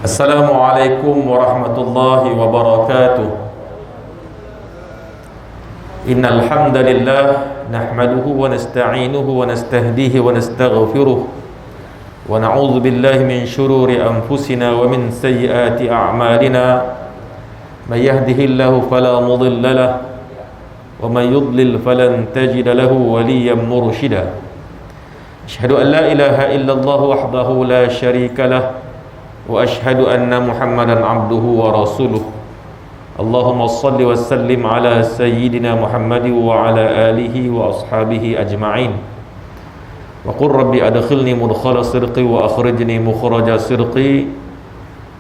Assalamualaikum warahmatullahi wabarakatuh. Innal hamdalillah nahmaduhu wa nasta'inuhu wa nastahdihi wa nastaghfiruh wa na'udzu billahi min shururi anfusina wa min sayyiati a'malina. May yahdihillahu fala mudilla lahu wa may yudlil falan tajida lahu waliyyan murshida. Asyhadu an la ilaha illallah wahdahu la syarika lahu wa ashhadu anna Muhammadan abduhu wa rasuluh. Allahumma salli wa sallim ala sayyidina Muhammad wa ala alihi wa ashabihi ajma'in. Wa qur rabbi adkhilni mudkhala sirqi wa akhrijni mukhraja sirqi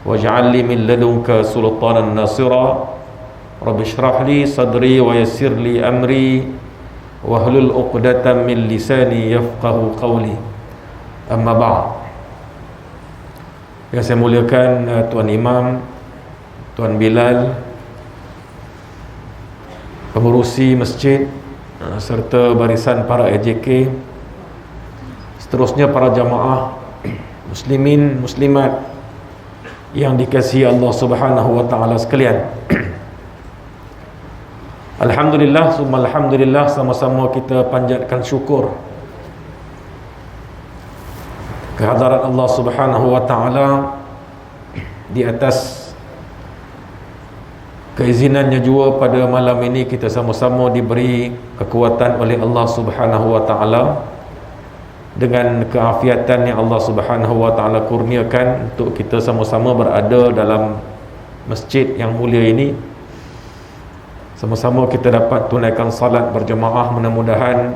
waj'al li min ladunka sultanan nasira. Rabbi shrah li sadri wa yassir li amri wahlul 'uqdatam min lisani yafqahu qawli. Amma ba'd. Yang saya muliakan Tuan Imam, Tuan Bilal, pengurusi masjid serta barisan para AJK, seterusnya para jamaah muslimin muslimat yang dikasihi Allah Subhanahu wa taala sekalian. Alhamdulillah summa alhamdulillah, sama-sama kita panjatkan syukur kehadiran Allah Subhanahu wa taala di atas keizinannya jua pada malam ini kita sama-sama diberi kekuatan oleh Allah Subhanahu wa taala dengan keafiatan yang Allah Subhanahu wa taala kurniakan untuk kita sama-sama berada dalam masjid yang mulia ini. Sama-sama kita dapat tunaikan salat berjemaah. Mudah-mudahan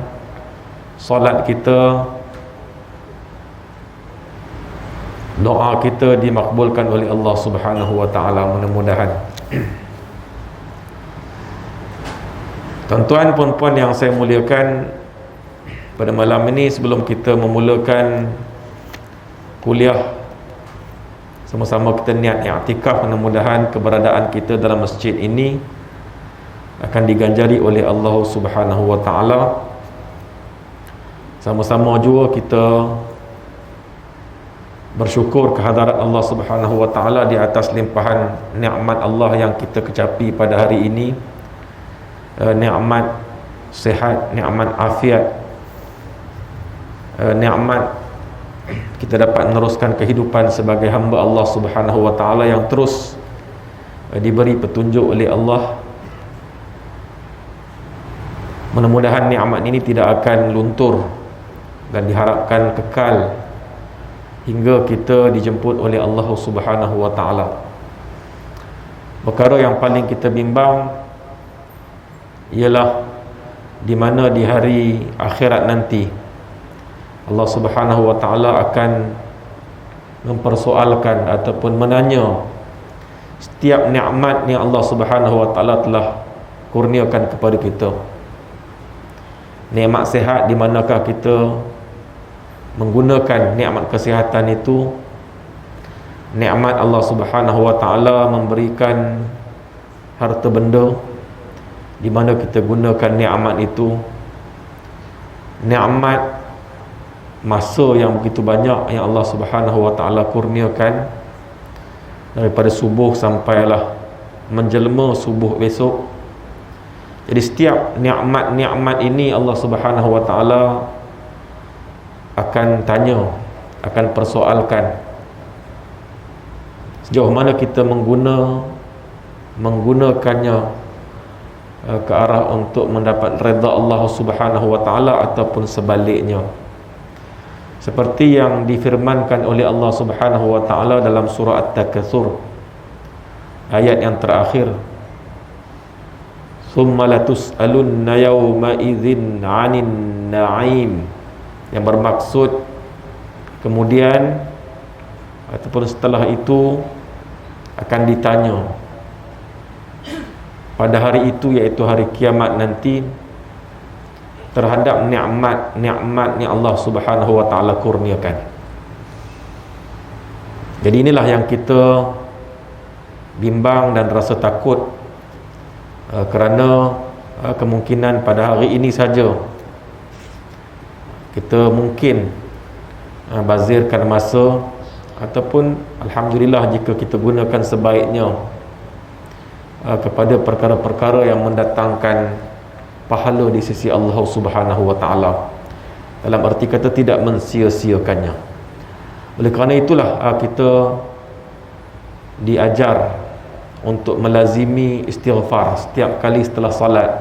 salat kita, doa kita dimakbulkan oleh Allah Subhanahu wa taala, mudah-mudahan. Tuan-tuan puan-puan yang saya muliakan, pada malam ini sebelum kita memulakan kuliah, sama-sama kita niat i'tikaf. Mudah-mudahan keberadaan kita dalam masjid ini akan diganjari oleh Allah Subhanahu wa taala. Sama-sama juga kita bersyukur kehadirat Allah Subhanahu wa taala di atas limpahan nikmat Allah yang kita kecapi pada hari ini. Nikmat sihat, nikmat afiat, nikmat kita dapat meneruskan kehidupan sebagai hamba Allah Subhanahu wa taala yang terus diberi petunjuk oleh Allah. Mudah-mudahan nikmat ini tidak akan luntur dan diharapkan kekal hingga kita dijemput oleh Allah Subhanahu wa taala. Perkara yang paling kita bimbang ialah di mana di hari akhirat nanti Allah Subhanahu wa taala akan mempersoalkan ataupun menanya setiap nikmat yang Allah Subhanahu wa taala telah kurniakan kepada kita. Nikmat sihat, di manakah kita menggunakan nikmat kesihatan itu? Nikmat Allah Subhanahu wa taala memberikan harta benda, di mana kita gunakan nikmat itu? Nikmat masa yang begitu banyak yang Allah Subhanahu wa taala kurniakan, daripada subuh sampailah menjelma subuh besok. Jadi setiap nikmat-nikmat ini Allah Subhanahu wa taala akan tanya, akan persoalkan sejauh mana kita menggunakannya ke arah untuk mendapat redha Allah Subhanahu wa taala ataupun sebaliknya. Seperti yang difirmankan oleh Allah Subhanahu wa taala dalam surah At-Takatsur ayat yang terakhir, "Tsumma latus'alunna yawma idzin 'anin na'im", yang bermaksud kemudian ataupun setelah itu akan ditanya pada hari itu, iaitu hari kiamat nanti, terhadap nikmat-nikmat yang Allah Subhanahu wa taala kurniakan. Jadi inilah yang kita bimbang dan rasa takut, kerana kemungkinan pada hari ini saja kita mungkin bazirkan masa ataupun alhamdulillah jika kita gunakan sebaiknya kepada perkara-perkara yang mendatangkan pahala di sisi Allah Subhanahu wa taala, dalam arti kata tidak mensia-siakannya. Oleh kerana itulah kita diajar untuk melazimi istighfar setiap kali setelah salat.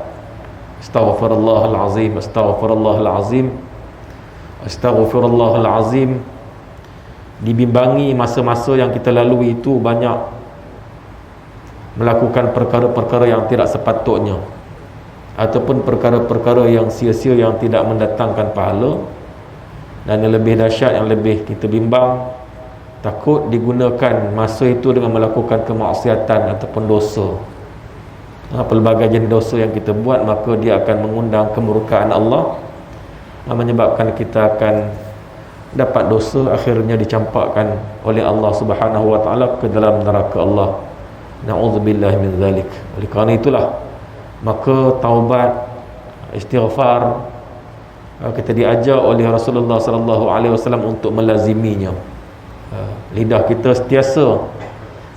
Astaghfirullahal azim, astaghfirullahal azim, astaghfirullahal azim. Dibimbangi masa-masa yang kita lalui itu banyak melakukan perkara-perkara yang tidak sepatutnya, ataupun perkara-perkara yang sia-sia yang tidak mendatangkan pahala. Dan yang lebih dahsyat, yang lebih kita bimbang, takut digunakan masa itu dengan melakukan kemaksiatan ataupun dosa. Pelbagai jenis dosa yang kita buat, maka dia akan mengundang kemurkaan Allah, menyebabkan kita akan dapat dosa, akhirnya dicampakkan oleh Allah Subhanahu wa taala ke dalam neraka Allah. Na'udzubillah min zalik. Oleh kerana itulah maka taubat, istighfar, kita diajar oleh Rasulullah sallallahu alaihi wasallam untuk melaziminya. Lidah kita sentiasa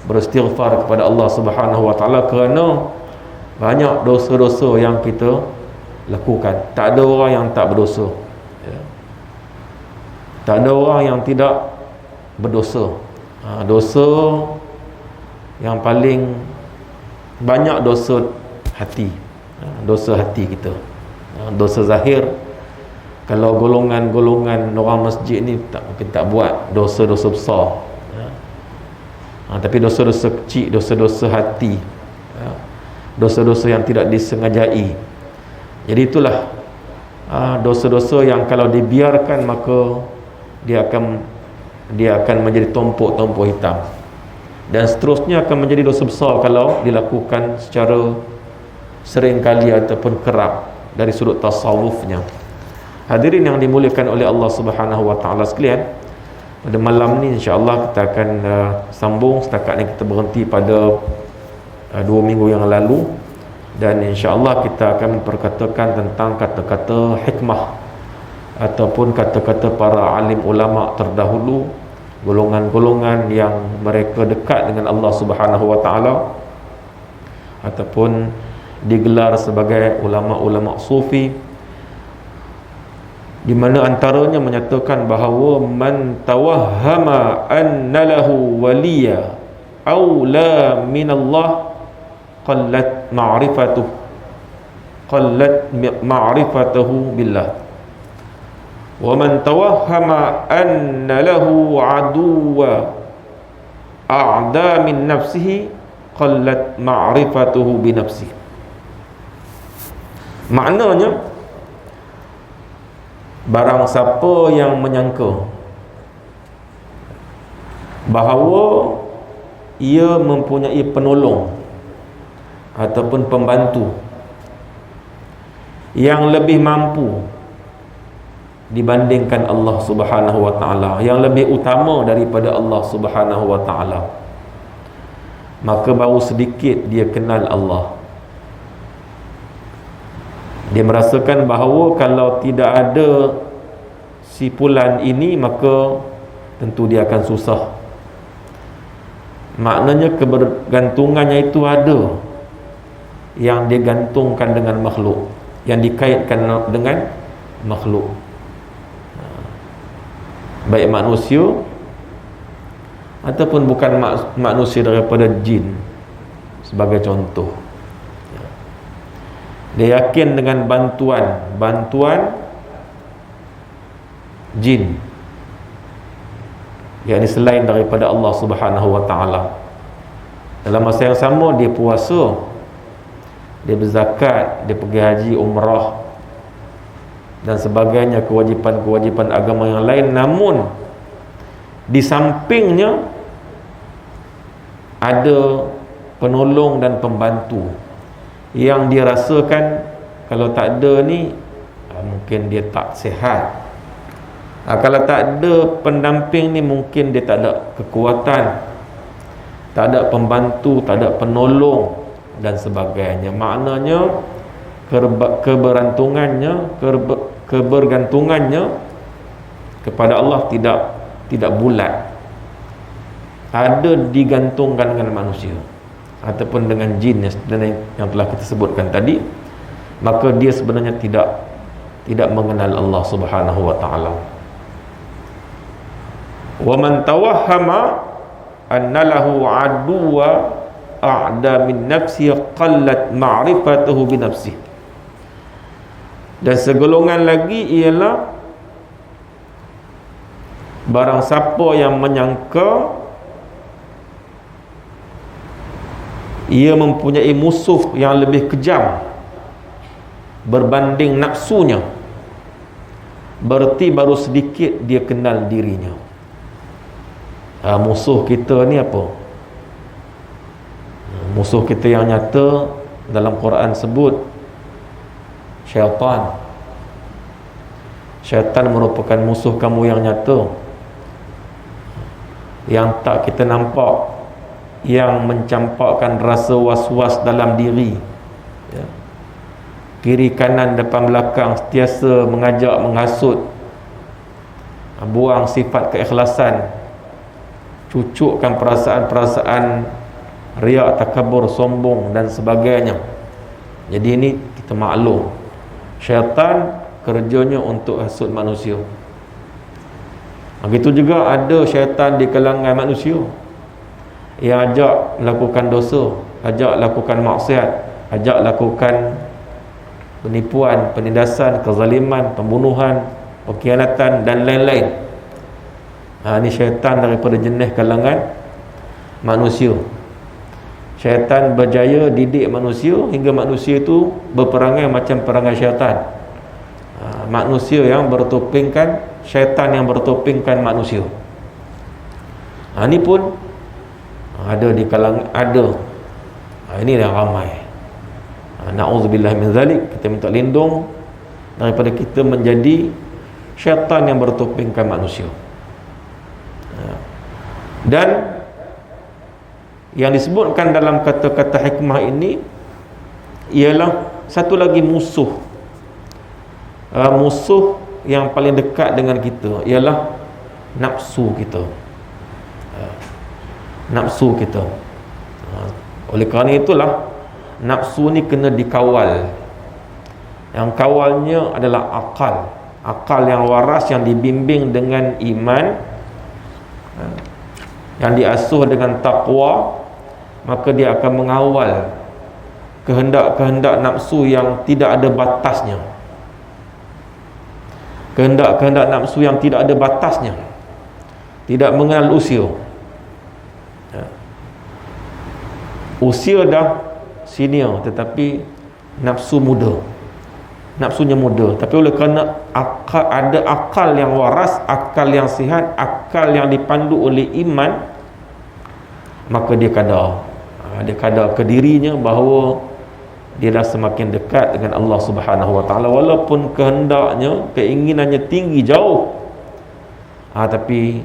beristighfar kepada Allah Subhanahu wa taala kerana banyak dosa-dosa yang kita lakukan. Tak ada orang yang tak berdosa, tak ada orang yang tidak berdosa. Dosa yang paling banyak dosa hati, dosa hati kita, dosa zahir. Kalau golongan-golongan orang masjid ni mungkin tak buat dosa-dosa besar, tapi dosa-dosa kecil, dosa-dosa hati, dosa-dosa yang tidak disengajai. Jadi itulah dosa-dosa yang kalau dibiarkan maka dia akan menjadi tompok-tompok hitam, dan seterusnya akan menjadi dosa besar kalau dilakukan secara sering kali ataupun kerap dari sudut tasawufnya. Hadirin yang dimuliakan oleh Allah Subhanahu wa taala sekalian, pada malam ni insya-Allah kita akan sambung setakat yang kita berhenti pada 2 minggu yang lalu, dan insya-Allah kita akan memperkatakan tentang kata-kata hikmah ataupun kata-kata para alim ulama terdahulu, golongan-golongan yang mereka dekat dengan Allah Subhanahu wa taala ataupun digelar sebagai ulama-ulama sufi, di mana antaranya menyatakan bahawa man tawahhama anna lahu waliya aw la min Allah qallat ma'rifatuhu billah, wa man tawahhama anna lahu aduwa a'da min nafsihi qallat ma'rifatuhu bi nafsihi. Maknanya, barang siapa yang menyangka bahawa ia mempunyai penolong ataupun pembantu yang lebih mampu dibandingkan Allah Subhanahu wa taala, yang lebih utama daripada Allah Subhanahu wa taala, maka baru sedikit dia kenal Allah. Dia merasakan bahawa kalau tidak ada si fulan ini, maka tentu dia akan susah. Maknanya kebergantungannya itu ada yang digantungkan dengan makhluk, yang dikaitkan dengan makhluk, baik manusia ataupun bukan manusia, daripada jin sebagai contoh. Dia yakin dengan bantuan jin, yakni selain daripada Allah Subhanahu wa taala. Dalam masa yang sama dia puasa, dia berzakat, dia pergi haji, umrah dan sebagainya, kewajipan-kewajipan agama yang lain, namun di sampingnya ada penolong dan pembantu yang dia rasakan kalau tak ada ni mungkin dia tak sihat, kalau tak ada pendamping ni mungkin dia tak ada kekuatan, tak ada pembantu, tak ada penolong dan sebagainya. Maknanya kebergantungannya kepada Allah tidak bulat, ada digantungkan dengan manusia ataupun dengan jin yang telah kita sebutkan tadi, maka dia sebenarnya tidak mengenal Allah Subhanahu wa taala. Wa man tawahhama anna lahu aduwa a'da min nafsi qallat ma'rifatuhu bi nafsi. Dan segolongan lagi ialah barang siapa yang menyangka ia mempunyai musuh yang lebih kejam berbanding nafsunya, berarti baru sedikit dia kenal dirinya. Musuh kita ni apa? Musuh kita yang nyata dalam Quran sebut syaitan. Syaitan merupakan musuh kamu yang nyata, yang tak kita nampak, yang mencampakkan rasa was-was dalam diri, ya. Kiri kanan depan belakang sentiasa mengajak menghasut, buang sifat keikhlasan, cucukkan perasaan-perasaan riak, takabur, sombong dan sebagainya. Jadi ini kita maklum, syaitan kerjanya untuk hasut manusia. Begitu juga ada syaitan di kalangan manusia yang ajak lakukan dosa, ajak lakukan maksiat, ajak lakukan penipuan, penindasan, kezaliman, pembunuhan, pengkhianatan dan lain-lain. Ini syaitan daripada jenis kalangan manusia. Syaitan berjaya didik manusia hingga manusia itu berperangai macam perangai syaitan. Manusia yang bertopengkan syaitan yang bertopengkan manusia. Ini pun ada di kalangan, ada. Ini yang ramai. Na'udzubillah min zalik. Kita minta lindung daripada kita menjadi syaitan yang bertopengkan manusia. Dan yang disebutkan dalam kata-kata hikmah ini ialah satu lagi musuh. Musuh yang paling dekat dengan kita ialah nafsu kita. Nafsu kita. Oleh kerana itulah nafsu ni kena dikawal. Yang kawalnya adalah akal. Akal yang waras, yang dibimbing dengan iman, yang diasuh dengan taqwa, maka dia akan mengawal kehendak-kehendak nafsu yang tidak ada batasnya. Kehendak-kehendak nafsu yang tidak ada batasnya, tidak mengenal usia. Usia dah senior tetapi nafsu muda, nafsunya muda. Tapi oleh kerana ada akal yang waras, akal yang sihat, akal yang dipandu oleh iman, maka dia kadar ke dirinya bahawa dia dah semakin dekat dengan Allah Subhanahu wa taala, walaupun kehendaknya, keinginannya tinggi jauh. Tapi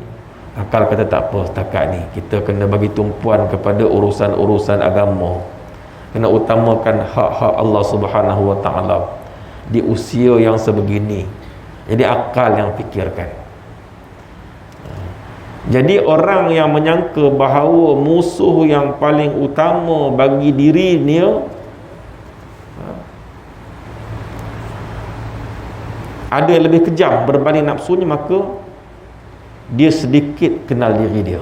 akal kata tak apa, setakat ni kita kena bagi tumpuan kepada urusan-urusan agama, kena utamakan hak-hak Allah Subhanahu wa taala di usia yang sebegini. Jadi akal yang fikirkan. Jadi orang yang menyangka bahawa musuh yang paling utama bagi dirinya ada yang lebih kejam berbanding nafsunya, maka dia sedikit kenal diri dia.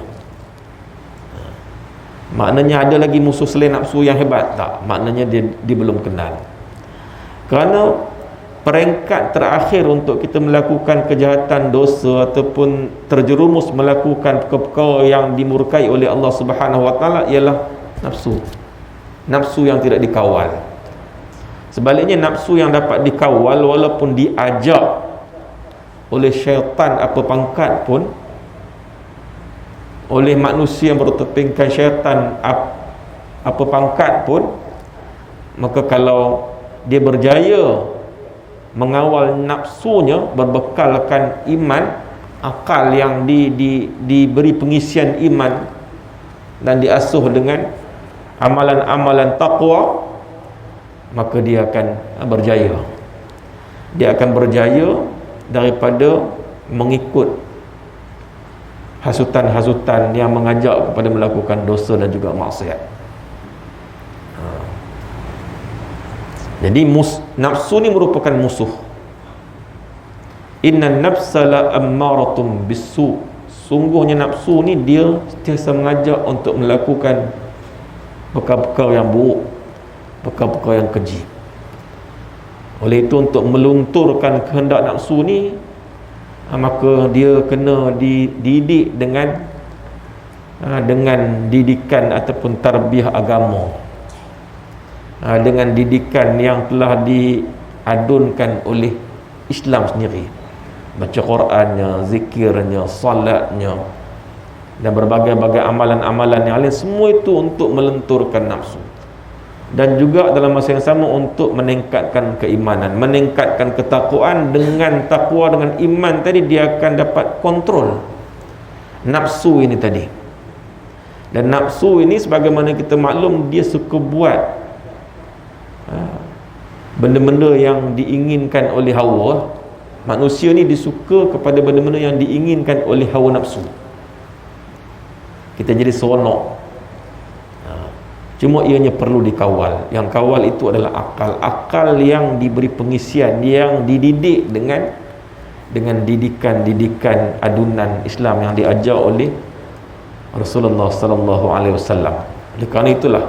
Maknanya ada lagi musuh selain nafsu yang hebat? Tak, maknanya dia belum kenal. Kerana peringkat terakhir untuk kita melakukan kejahatan, dosa ataupun terjerumus melakukan perkara yang dimurkai oleh Allah Subhanahu wa taala ialah nafsu. Nafsu yang tidak dikawal. Sebaliknya nafsu yang dapat dikawal, walaupun diajak oleh syaitan apa pangkat pun, oleh manusia yang bertopengkan syaitan apa pangkat pun, maka kalau dia berjaya mengawal nafsunya berbekalkan iman, akal yang diberi pengisian iman dan diasuh dengan amalan-amalan taqwa, maka dia akan berjaya. Dia akan berjaya daripada mengikut hasutan-hasutan yang mengajak kepada melakukan dosa dan juga maksiat. Jadi nafsu ni merupakan musuh. Innan nafsa la ammaratum bisu. Sungguhnya nafsu ni dia sentiasa mengajak untuk melakukan perkara-perkara yang buruk, perkara-perkara yang keji. Oleh itu, untuk melunturkan kehendak nafsu ni, maka dia kena dididik dengan didikan ataupun tarbiyah agama, dengan didikan yang telah diadunkan oleh Islam sendiri. Baca Qurannya, zikirnya, salatnya, dan berbagai-bagai amalan-amalan yang lain, semua itu untuk melenturkan nafsu. Dan juga dalam masa yang sama untuk meningkatkan keimanan, meningkatkan ketakwaan. Dengan takwa, dengan iman tadi, dia akan dapat kontrol nafsu ini tadi. Dan nafsu ini sebagaimana kita maklum, dia suka buat benda-benda yang diinginkan oleh hawa. Manusia ni disuka kepada benda-benda yang diinginkan oleh hawa nafsu. Kita jadi seronok. Cuma ianya perlu dikawal. Yang kawal itu adalah akal. Akal yang diberi pengisian, yang dididik dengan didikan adunan Islam yang diajar oleh Rasulullah sallallahu alaihi wasallam. Oleh kerana itulah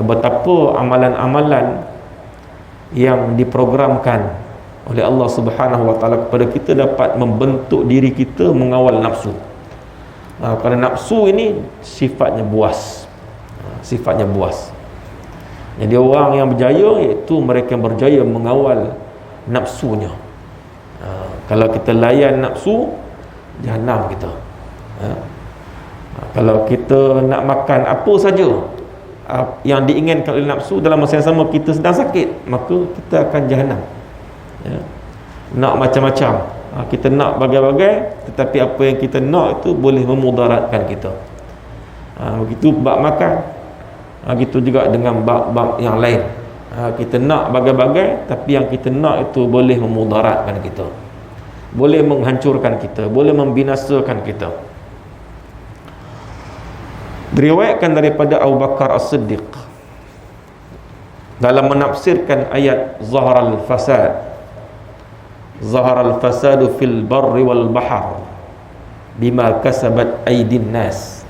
betapa amalan-amalan yang diprogramkan oleh Allah Subhanahu wa taala kepada kita dapat membentuk diri kita mengawal nafsu. Kerana nafsu ini sifatnya buas. Sifatnya buas. Jadi orang yang berjaya, iaitu mereka yang berjaya mengawal nafsunya. Kalau kita layan nafsu, jahanam kita. Kalau kita nak makan apa saja yang diinginkan oleh nafsu, dalam masa yang sama kita sedang sakit, maka kita akan jahanam. Nak macam-macam, kita nak bagai-bagai, tetapi apa yang kita nak itu boleh memudaratkan kita. Begitu bab makan, begitu juga dengan bab-bab yang lain. Kita nak bagai-bagai, tapi yang kita nak itu boleh memudaratkan kita, boleh menghancurkan kita, boleh membinasakan kita. Diriwayatkan daripada Abu Bakar As-Siddiq dalam menafsirkan ayat Zaharal fasadu fil barri wal bahr bima kasabat aydin nas.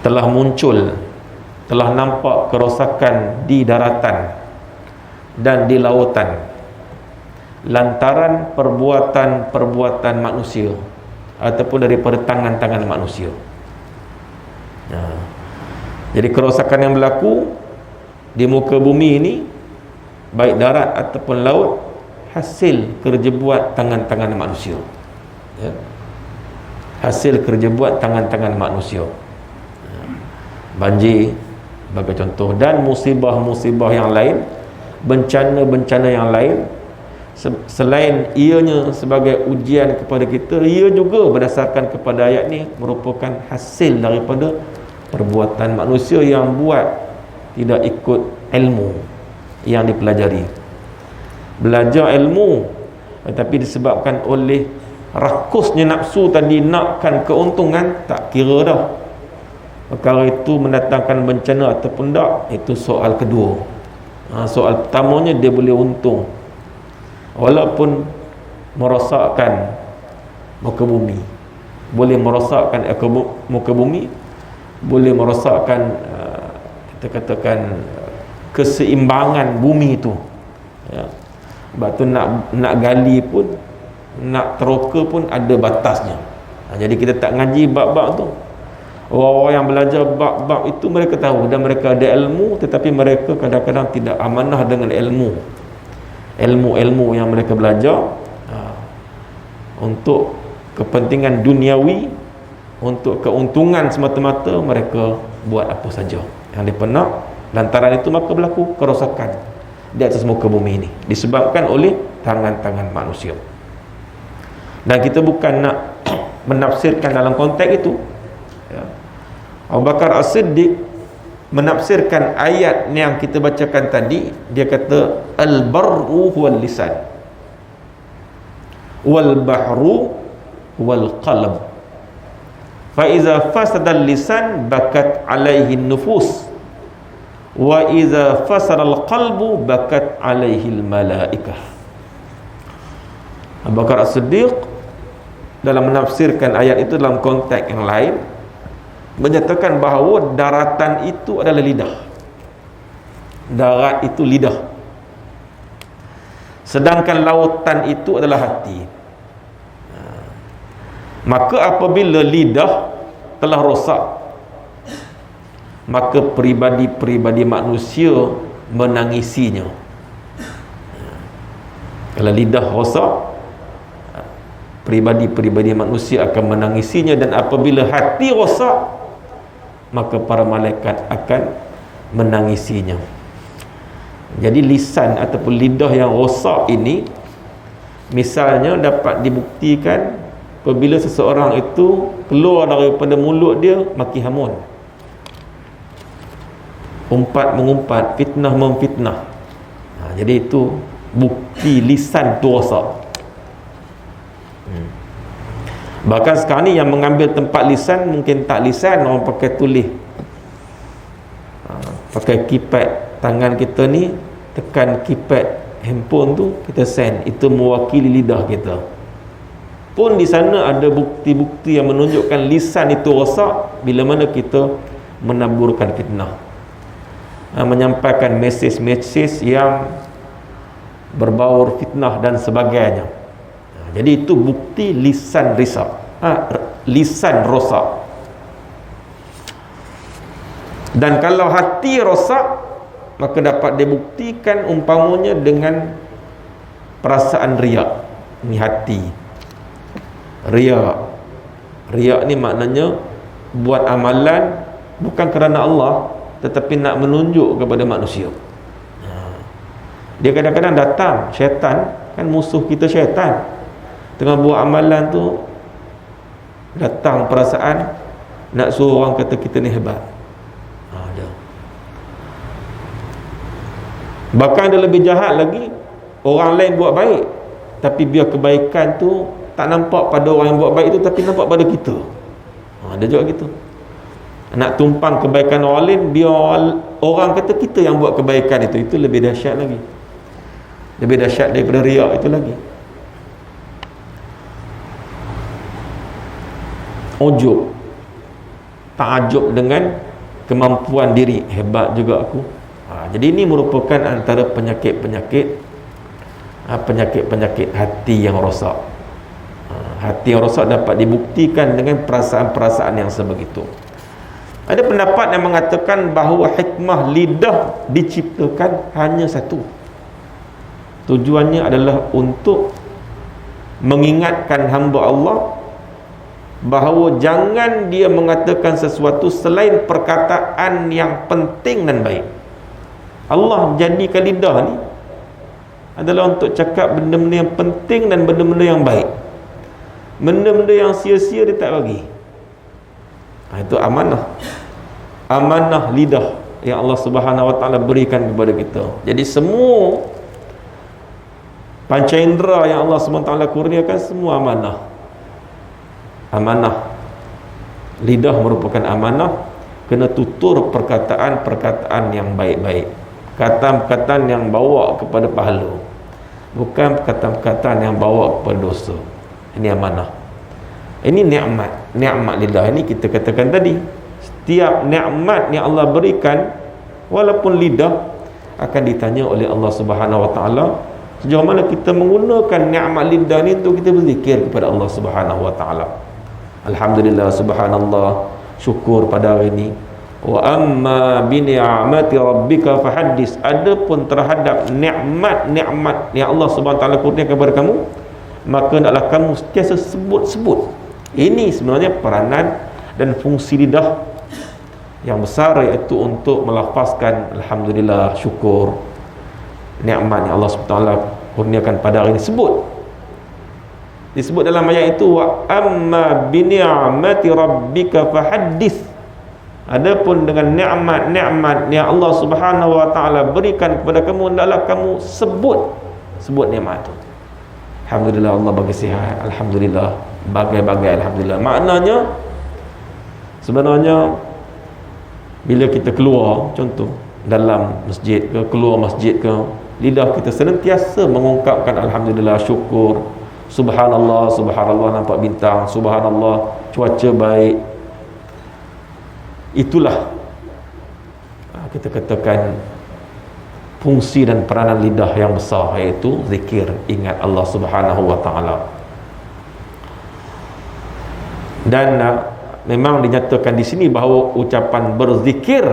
Telah muncul, telah nampak kerosakan di daratan dan di lautan lantaran perbuatan-perbuatan manusia ataupun daripada tangan-tangan manusia. Jadi kerosakan yang berlaku di muka bumi ini, baik darat ataupun laut, hasil kerja buat tangan-tangan manusia. Hasil kerja buat tangan-tangan manusia. Banjir sebagai contoh, dan musibah-musibah yang lain, bencana-bencana yang lain. Selain ianya sebagai ujian kepada kita, ia juga berdasarkan kepada ayat ni merupakan hasil daripada perbuatan manusia yang buat tidak ikut ilmu yang dipelajari. Belajar ilmu, tetapi disebabkan oleh rakusnya nafsu tadi, nakkan keuntungan, tak kira dah perkara itu mendatangkan bencana ataupun tak, itu soal kedua. Soal pertamanya, dia boleh untung walaupun merosakkan muka bumi, boleh merosakkan muka bumi, boleh merosakkan kita katakan keseimbangan bumi itu. Sebab tu nak gali pun, nak teroka pun ada batasnya. Jadi kita tak ngaji bab-bab tu. Orang-orang yang belajar bab-bab itu, mereka tahu dan mereka ada ilmu, tetapi mereka kadang-kadang tidak amanah dengan ilmu yang mereka belajar untuk kepentingan duniawi, untuk keuntungan semata-mata. Mereka buat apa saja yang mereka nak. Lantaran itu maka berlaku kerosakan di atas muka bumi ini, disebabkan oleh tangan-tangan manusia. Dan kita bukan nak menafsirkan dalam konteks itu. Abu Bakar As-Siddiq menafsirkan ayat yang kita bacakan tadi. Dia kata al-barru huwal lisan wal bahru wal qalb. Fa iza fasada al-lisan bakat alaihi nufus, wa iza fasada al-qalbu bakat alaihi al-malaikah. Abu Bakar As-Siddiq dalam menafsirkan ayat itu dalam konteks yang lain menyatakan bahawa daratan itu adalah lidah. Darat itu lidah, sedangkan lautan itu adalah hati. Maka apabila lidah telah rosak, maka peribadi-peribadi manusia menangisinya. Kalau lidah rosak, peribadi-peribadi manusia akan menangisinya. Dan apabila hati rosak, maka para malaikat akan menangisinya. Jadi lisan ataupun lidah yang rosak ini, misalnya dapat dibuktikan apabila seseorang itu keluar daripada mulut dia maki hamun, umpat mengumpat, fitnah memfitnah. Jadi itu bukti lisan tu rosak. Bahkan sekarang ni yang mengambil tempat lisan mungkin tak lisan, orang pakai tulis, pakai keypad tangan kita ni, tekan keypad handphone tu, kita send, itu mewakili lidah kita. Pun di sana ada bukti-bukti yang menunjukkan lisan itu rosak bila mana kita menaburkan fitnah, menyampaikan mesej-mesej yang berbaur fitnah dan sebagainya. Jadi itu bukti lisan risak, lisan rosak. Dan kalau hati rosak, maka dapat dibuktikan umpamanya dengan perasaan riak. Ini hati riak. Riak ni maknanya buat amalan bukan kerana Allah, tetapi nak menunjuk kepada manusia. Dia kadang-kadang datang, syaitan kan musuh kita, syaitan tengah buat amalan tu, datang perasaan nak suruh orang kata kita ni hebat. Bahkan ada lebih jahat lagi, orang lain buat baik tapi biar kebaikan tu tak nampak pada orang yang buat baik tu, tapi nampak pada kita. Ada juga gitu, nak tumpang kebaikan orang lain biar orang kata kita yang buat kebaikan itu. Itu lebih dahsyat lagi, lebih dahsyat daripada riak itu lagi. Ujub, ta'ajub dengan kemampuan diri, hebat juga aku. Jadi ini merupakan antara penyakit-penyakit hati yang rosak. Hati yang rosak dapat dibuktikan dengan perasaan-perasaan yang sebegitu. Ada pendapat yang mengatakan bahawa hikmah lidah diciptakan hanya satu. Tujuannya adalah untuk mengingatkan hamba Allah bahawa jangan dia mengatakan sesuatu selain perkataan yang penting dan baik. Allah jadikan lidah ni adalah untuk cakap benda-benda yang penting dan benda-benda yang baik. Benda-benda yang sia-sia dia tak bagi. Itu amanah. Amanah lidah yang Allah Subhanahu Wa Taala berikan kepada kita. Jadi semua panca indera yang Allah Subhanahu Wa Taala kurniakan semua amanah. Amanah lidah merupakan amanah, kena tutur perkataan-perkataan yang baik-baik, perkataan-perkataan yang bawa kepada pahala, bukan perkataan-perkataan yang bawa kepada dosa. Ini amanah. Ini nikmat, nikmat lidah. Ini kita katakan tadi, setiap nikmat yang Allah berikan, walaupun lidah, akan ditanya oleh Allah Subhanahu Wa Taala sejauh mana kita menggunakan nikmat lidah ni untuk kita berzikir kepada Allah Subhanahu Wa Taala. Alhamdulillah, subhanallah, syukur pada hari ini. Wa amma bi ni'mati rabbika fahaddis. Adapun terhadap nikmat-nikmat yang Allah Subhanahu Wa Taala kurniakan kepada kamu, maka hendaklah kamu sentiasa sebut-sebut. Ini sebenarnya peranan dan fungsi lidah yang besar, iaitu untuk melafazkan alhamdulillah, syukur nikmat yang Allah Subhanahu Wa Taala kurniakan pada hari ini. Disebut dalam ayat itu, wa amma bi ni'mati rabbika fahaddis. Adapun dengan nikmat-nikmat yang Allah Subhanahu Wa Taala berikan kepada kamu, hendaklah kamu sebut nikmat itu. Alhamdulillah Allah bagi sihat, alhamdulillah, bagai-bagai alhamdulillah. Maknanya sebenarnya bila kita keluar, contoh dalam masjid ke, keluar masjid ke, lidah kita senantiasa mengungkapkan alhamdulillah, syukur, subhanallah, subhanallah, nampak bintang, subhanallah, cuaca baik. Itulah kita katakan fungsi dan peranan lidah yang besar, iaitu zikir, ingat Allah Subhanahu wa taala. Dan memang dinyatakan di sini bahawa ucapan berzikir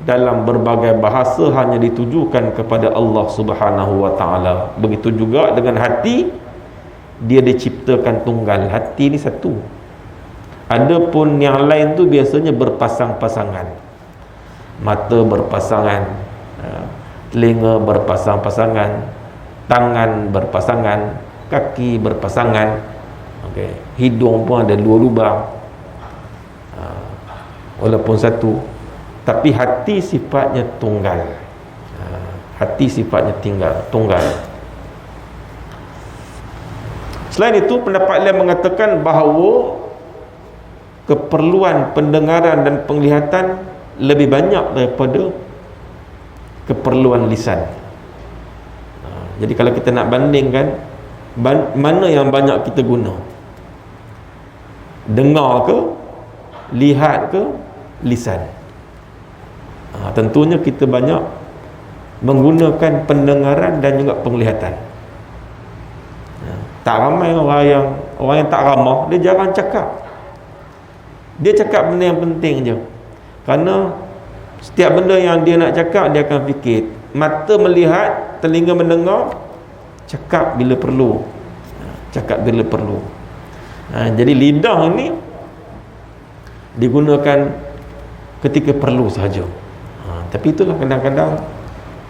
dalam berbagai bahasa hanya ditujukan kepada Allah Subhanahu wa taala. Begitu juga dengan hati, dia diciptakan tunggal. Hati ni satu. Adapun yang lain tu biasanya berpasang-pasangan. Mata berpasangan, telinga berpasang-pasangan, tangan berpasangan, kaki berpasangan, okay. Hidung pun ada 2 lubang, walaupun satu, tapi hati sifatnya tunggal. Hati sifatnya tunggal. Selain itu, pendapat lain mengatakan bahawa keperluan pendengaran dan penglihatan lebih banyak daripada keperluan lisan. Jadi kalau kita nak bandingkan, mana yang banyak kita guna? Dengar ke, lihat ke, lisan? Tentunya kita banyak menggunakan pendengaran dan juga penglihatan. Tak ramai orang yang tak ramah, dia jarang cakap. Dia cakap benda yang penting je. Kerana setiap benda yang dia nak cakap, dia akan fikir. Mata melihat, telinga mendengar, cakap bila perlu. Cakap bila perlu. Jadi lidah ni digunakan ketika perlu sahaja. Tapi itulah kadang-kadang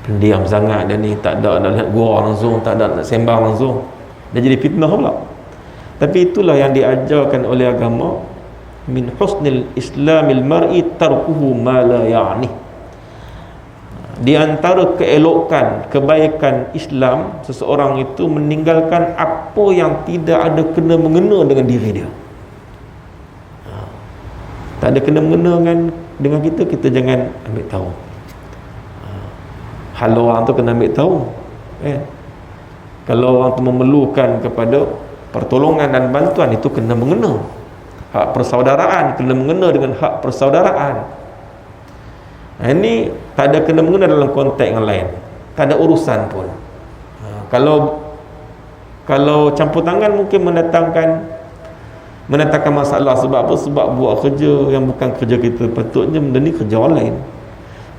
pendiam sangat dia ni, tak ada nak lihat gua langsung, tak ada nak sembang langsung. Dia jadi fitnah pula. Tapi itulah yang diajarkan oleh agama. Min husnil islamil mar'i tarkuhu ma la ya'ni. Di antara keelokan, kebaikan Islam, seseorang itu meninggalkan apa yang tidak ada kena mengena dengan diri dia. Tak ada kena mengena dengan kita, kita jangan ambil tahu. Hal orang tu kena ambil tahu, kalau orang tu memerlukan kepada pertolongan dan bantuan, itu kena mengena. Hak persaudaraan kena mengena dengan hak persaudaraan. Ini tak ada kena mengena dalam konteks yang lain, tak ada urusan pun. Kalau campur tangan mungkin mendatangkan masalah. Sebab apa? Sebab buat kerja yang bukan kerja kita. Patutnya benda ni kerja orang lain.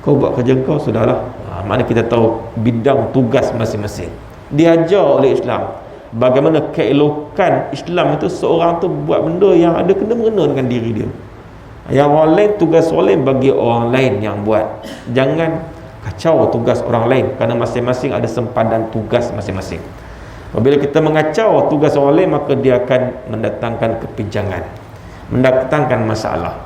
Kau buat kerja kau, sudahlah. Mana kita tahu bidang tugas masing-masing. Diajar oleh Islam bagaimana keelokan Islam itu, seorang tu buat benda yang ada kena mengena dengan diri dia. Yang orang lain, tugas orang lain bagi orang lain yang buat. Jangan kacau tugas orang lain, kerana masing-masing ada sempadan tugas masing-masing. Apabila kita mengacau tugas orang lain, maka dia akan mendatangkan kepinjangan, mendatangkan masalah.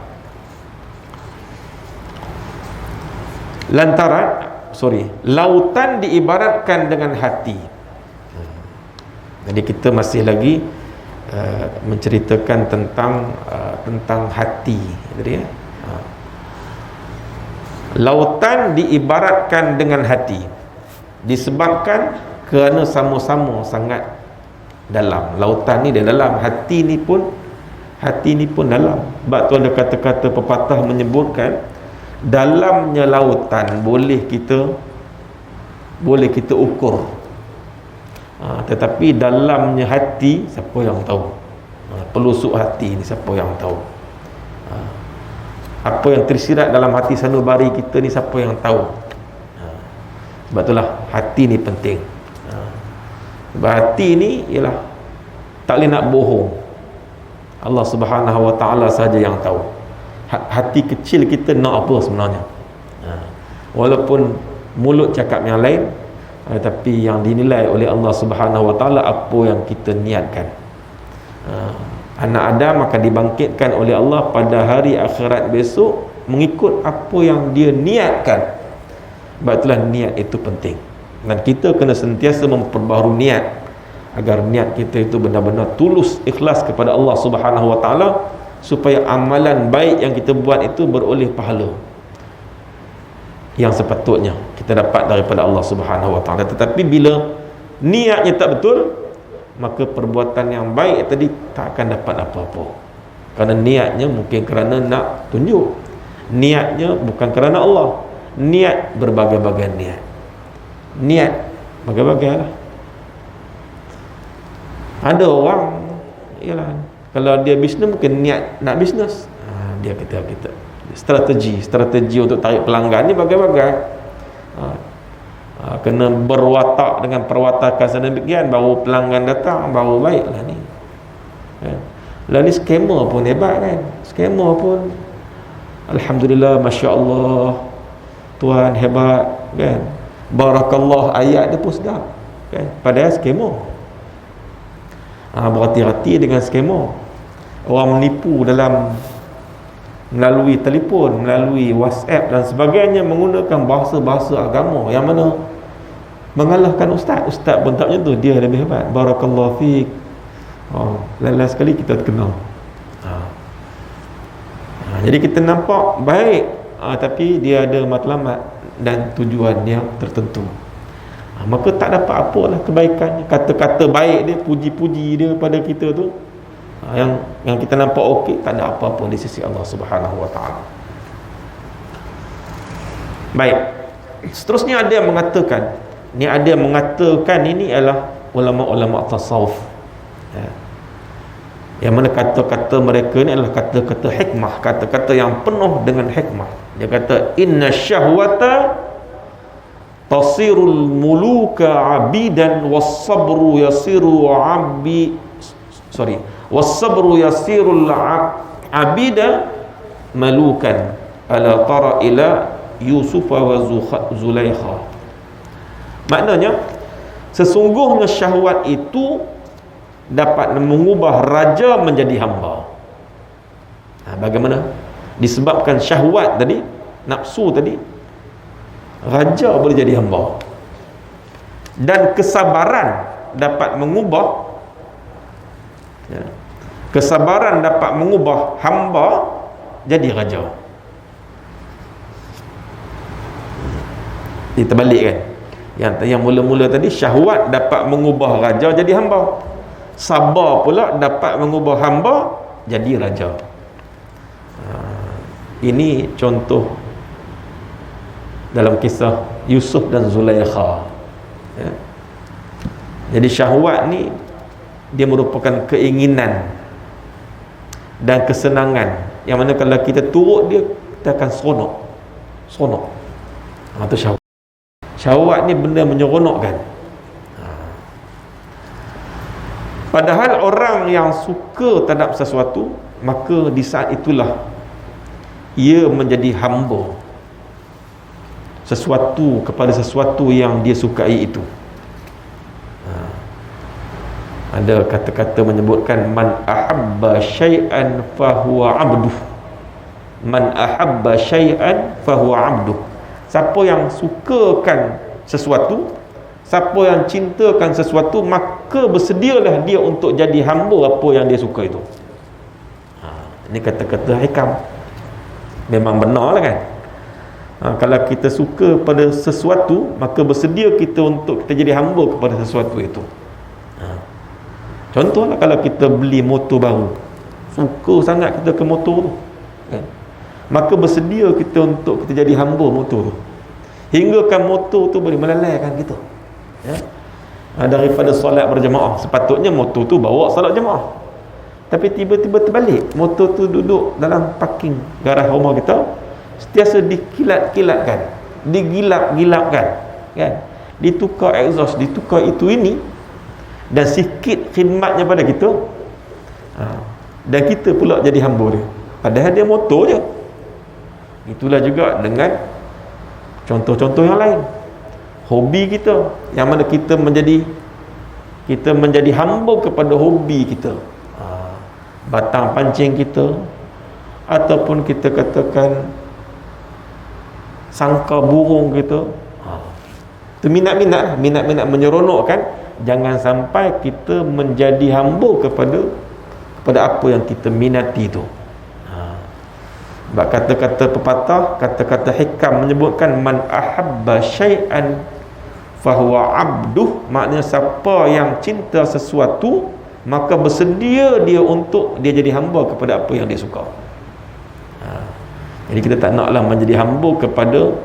Lautan diibaratkan dengan hati. Jadi kita masih lagi menceritakan tentang hati. Jadi, lautan diibaratkan dengan hati disebabkan kerana sama-sama sangat dalam. Lautan ni dia dalam, hati ni pun dalam. Sebab tu ada kata-kata pepatah menyebutkan dalamnya lautan boleh kita ukur, tetapi dalamnya hati, siapa yang tahu? Pelusuk hati ni siapa yang tahu? Apa yang tersirat dalam hati sanubari kita ni siapa yang tahu? Sebab itulah hati ni penting. Sebab hati ni ialah tak boleh nak bohong. Allah Subhanahu wa taala saja yang tahu. Hati kecil kita nak apa sebenarnya. Walaupun mulut cakap yang lain, tapi yang dinilai oleh Allah Subhanahu wa taala apa yang kita niatkan. Anak Adam akan dibangkitkan oleh Allah pada hari akhirat besok mengikut apa yang dia niatkan. Sebab itulah niat itu penting. Dan kita kena sentiasa memperbaharui niat agar niat kita itu benar-benar tulus, ikhlas kepada Allah Subhanahu wa taala, supaya amalan baik yang kita buat itu beroleh pahala yang sepatutnya kita dapat daripada Allah Subhanahu wa taala. Tetapi bila niatnya tak betul, maka perbuatan yang baik tadi tak akan dapat apa-apa. Kerana niatnya mungkin kerana nak tunjuk, niatnya bukan kerana Allah. Niat berbagai-bagai niat berbagai-bagai lah. Ada orang ialah kalau dia bisnes mungkin niat nak bisnes, dia kita strategi untuk tarik pelanggan ni bagai-bagai. Kena berwatak dengan perwatakan sedemikian baru pelanggan datang, baru baiklah ni. Lah ni scammer pun hebat kan. Scammer pun alhamdulillah, masya-Allah, Tuhan hebat kan. Barakallah, ayat dia pun sedap kan. Padahal scammer. Berhati-hati dengan scammer. Orang menipu melalui telefon, melalui WhatsApp dan sebagainya, menggunakan bahasa-bahasa agama yang mana mengalahkan ustaz pun tak macam tu, dia lebih hebat. Barakallahu fiik. Lain-lain sekali kita terkenal. Jadi kita nampak baik, tapi dia ada matlamat dan tujuan yang tertentu. Maka tak dapat apalah kebaikannya. Kata-kata baik dia, puji-puji dia pada kita tu, yang kita nampak okey, tak ada apa-apa di sisi Allah Subhanahu wa taala. Baik. Seterusnya ada yang mengatakan, ini adalah ulama-ulama tasawuf. Yang mana kata-kata mereka ni adalah kata-kata hikmah, kata-kata yang penuh dengan hikmah. Dia kata inna syahwata tasirul muluka abidan was-sabru yasirul abida malukan ala tara ila Yusuf wa Zulaikha. Maknanya sesungguhnya syahwat itu dapat mengubah raja menjadi hamba. Bagaimana? Disebabkan syahwat tadi, nafsu tadi, raja boleh jadi hamba. Dan kesabaran dapat mengubah, kesabaran dapat mengubah hamba jadi raja. Diterbalik kan? Yang mula-mula tadi syahwat dapat mengubah raja jadi hamba, sabar pula dapat mengubah hamba jadi raja. Ini contoh dalam kisah Yusuf dan Zulaikha. Jadi syahwat ni dia merupakan keinginan dan kesenangan yang mana kalau kita turut dia, kita akan seronok. Itu syahwat. Syahwat ni benda menyeronokkan. Padahal orang yang suka terhadap sesuatu, maka di saat itulah ia menjadi hamba kepada sesuatu yang dia sukai itu. Ada kata-kata menyebutkan man ahabba syai'an fahuwa abduh. Man ahabba syai'an fahuwa abduh. Siapa yang sukakan sesuatu, siapa yang cintakan sesuatu, maka bersedialah dia untuk jadi hamba apa yang dia suka itu. Ini kata-kata hikam. Memang benar lah kan. Kalau kita suka pada sesuatu, maka bersedia kita untuk kita jadi hamba kepada sesuatu itu. Contohlah kalau kita beli motor baru, suka sangat kita ke motor tu kan? Maka bersedia kita untuk kita jadi hamba motor tu, hinggakan motor tu boleh melalaikan kita daripada solat berjemaah. Sepatutnya motor tu bawa solat jemaah, tapi tiba-tiba terbalik, motor tu duduk dalam parking garaj rumah kita, sentiasa dikilat-kilatkan, digilap-gilapkan kan, ditukar exhaust, ditukar itu ini, dan sikit khidmatnya pada kita, dan kita pula jadi hamba dia, padahal dia motor je. Itulah juga dengan contoh-contoh yang lain. Hobi kita, yang mana kita menjadi hamba kepada hobi kita, batang pancing kita, ataupun kita katakan sangka burung kita. Itu minat-minat menyeronokkan, jangan sampai kita menjadi hamba kepada apa yang kita minati itu. Sebab kata-kata pepatah, kata-kata hikam menyebutkan man ahabba syai'an fahuwa abduh, maknanya siapa yang cinta sesuatu maka bersedia dia untuk dia jadi hamba kepada apa yang dia suka. Jadi kita tak naklah menjadi hamba kepada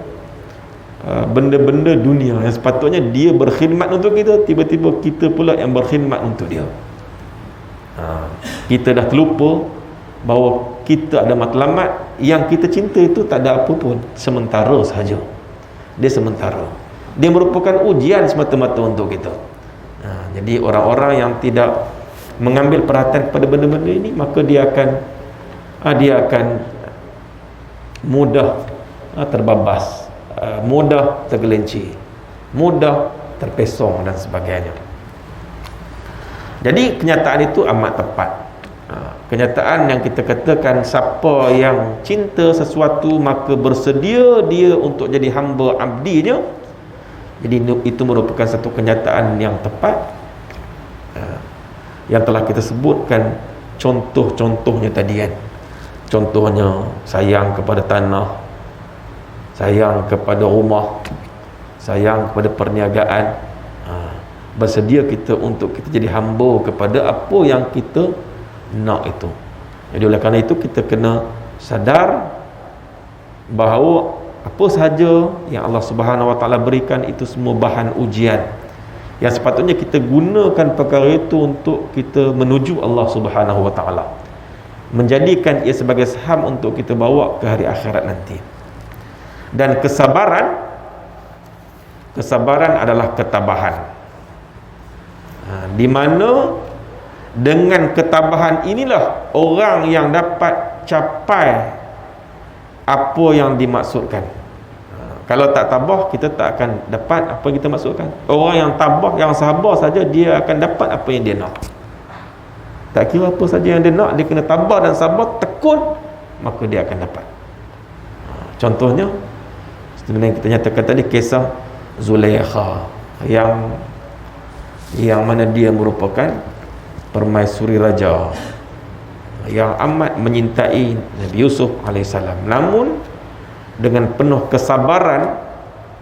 benda-benda dunia yang sepatutnya dia berkhidmat untuk kita, tiba-tiba kita pula yang berkhidmat untuk dia. Kita dah terlupa bahawa kita ada matlamat, yang kita cinta itu tak ada apa pun, sementara sahaja. Dia sementara, dia merupakan ujian semata-mata untuk kita. Jadi orang-orang yang tidak mengambil perhatian pada benda-benda ini, maka dia akan mudah terbabas, mudah tergelincir, mudah terpesong dan sebagainya. Jadi kenyataan itu amat tepat. Kenyataan yang kita katakan siapa yang cinta sesuatu maka bersedia dia untuk jadi hamba abdinya, jadi itu merupakan satu kenyataan yang tepat, yang telah kita sebutkan contoh-contohnya tadi kan. Contohnya sayang kepada tanah, sayang kepada rumah, sayang kepada perniagaan, bersedia kita untuk kita jadi hamba kepada apa yang kita nak itu. Jadi oleh kerana itu kita kena sadar bahawa apa sahaja yang Allah Subhanahu Wa Taala berikan itu semua bahan ujian, yang sepatutnya kita gunakan perkara itu untuk kita menuju Allah Subhanahu Wa Taala, menjadikan ia sebagai saham untuk kita bawa ke hari akhirat nanti. Dan kesabaran adalah ketabahan, di mana dengan ketabahan inilah orang yang dapat capai apa yang dimaksudkan. Kalau tak tabah, kita tak akan dapat apa yang kita maksudkan. Orang yang tabah, yang sabar saja, dia akan dapat apa yang dia nak. Tak kira apa saja yang dia nak, dia kena tabah dan sabar, tekun, maka dia akan dapat. Contohnya sebenarnya kita nyatakan tadi kisah Zulaikha, yang mana dia merupakan permaisuri raja yang amat menyintai Nabi Yusuf alaihissalam. Namun dengan penuh kesabaran,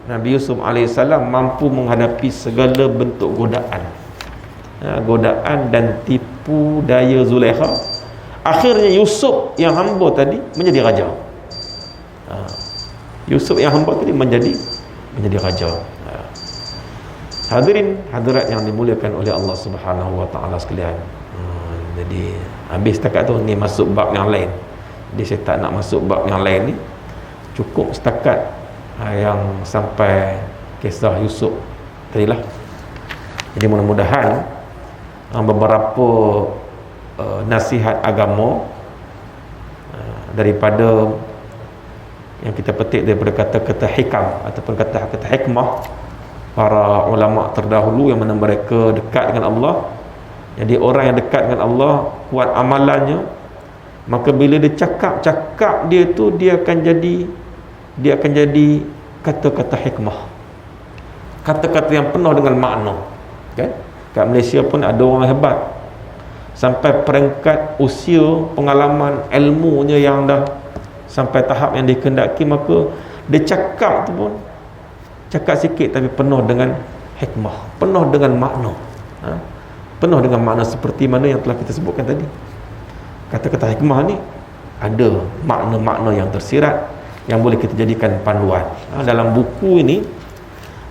Nabi Yusuf alaihissalam mampu menghadapi segala bentuk godaan dan tipu daya Zulaikha. Akhirnya Yusuf yang hamba tadi menjadi raja. Yusuf yang hamba tadi menjadi raja. Hadirin hadirat yang dimuliakan oleh Allah Subhanahu Wa Taala sekalian. Jadi habis setakat tu ni masuk bab yang lain. Jadi saya tak nak masuk bab yang lain ni. Cukup setakat yang sampai kisah Yusuf tadilah. Jadi mudah-mudahan beberapa nasihat agama daripada yang kita petik daripada kata-kata hikam ataupun kata-kata hikmah para ulama terdahulu, yang mana mereka dekat dengan Allah. Jadi orang yang dekat dengan Allah, kuat amalannya, maka bila dia cakap dia tu dia akan jadi kata-kata hikmah, kata-kata yang penuh dengan makna kan. Kat Malaysia pun ada orang hebat sampai peringkat usia, pengalaman, ilmunya yang dah sampai tahap yang dikehendaki, maka dia cakap tu pun cakap sikit tapi penuh dengan hikmah, penuh dengan makna, penuh dengan makna seperti mana yang telah kita sebutkan tadi. Kata-kata hikmah ni ada makna-makna yang tersirat yang boleh kita jadikan panduan. Dalam buku ini,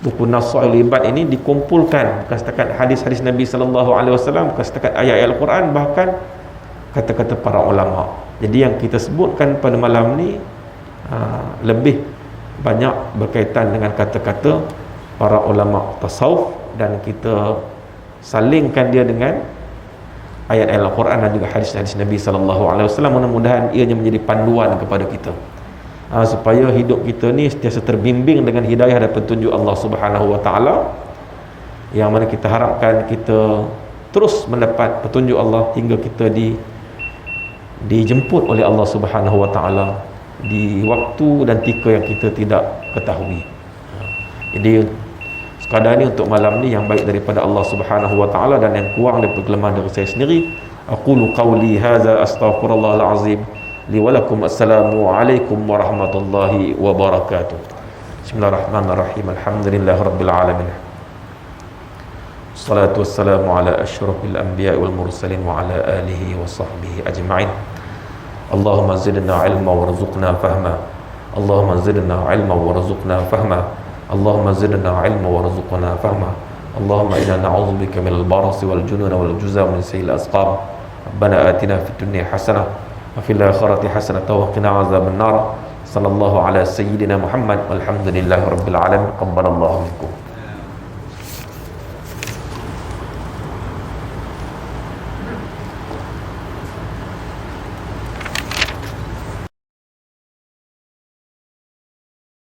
buku Nasaihul Ibad ini dikumpulkan bukan setakat hadis-hadis Nabi sallallahu alaihi wasallam, bukan setakat ayat-ayat Al-Quran, bahkan kata-kata para ulama. Jadi yang kita sebutkan pada malam ni lebih banyak berkaitan dengan kata-kata para ulama tasawuf, dan kita salingkan dia dengan ayat-ayat Al-Quran dan juga hadis-hadis Nabi sallallahu alaihi wasallam. Mudah-mudahan ianya menjadi panduan kepada kita, supaya hidup kita ni sentiasa terbimbing dengan hidayah dan petunjuk Allah Subhanahu Wa Taala, yang mana kita harapkan kita terus mendapat petunjuk Allah hingga kita dijemput oleh Allah Subhanahu Wa Taala di waktu dan tika yang kita tidak ketahui. Jadi Sekadar ini untuk malam ni yang baik daripada Allah Subhanahu wa taala dan yang kurang daripada kelemahan dari saya sendiri. Aqulu qawli hadza astaghfirullahal azim li wa lakum. Assalamu alaikum warahmatullahi wabarakatuh. Bismillahirrahmanirrahim. Alhamdulillahirabbil alamin. Salatu wassalamu ala asyrafil anbiya wal mursalin wa ala alihi wa sahbihi ajma'in. Allahumma zidna ilma warzuqna fahma. Allahumma zidna ilma warzuqna fahma. Allahumma zidna ilma warzuqna fahma. Allahumma inna na'udzubika minal barasi wal jununi wal juzam min sayyi'il asqam. Rabbana atina fid dunya hasanah wa fil akhirati hasanah wa qina azaban nar. Sallallahu ala sayyidina Muhammad walhamdulillahi rabbil alamin. Qabbalallahu minkum.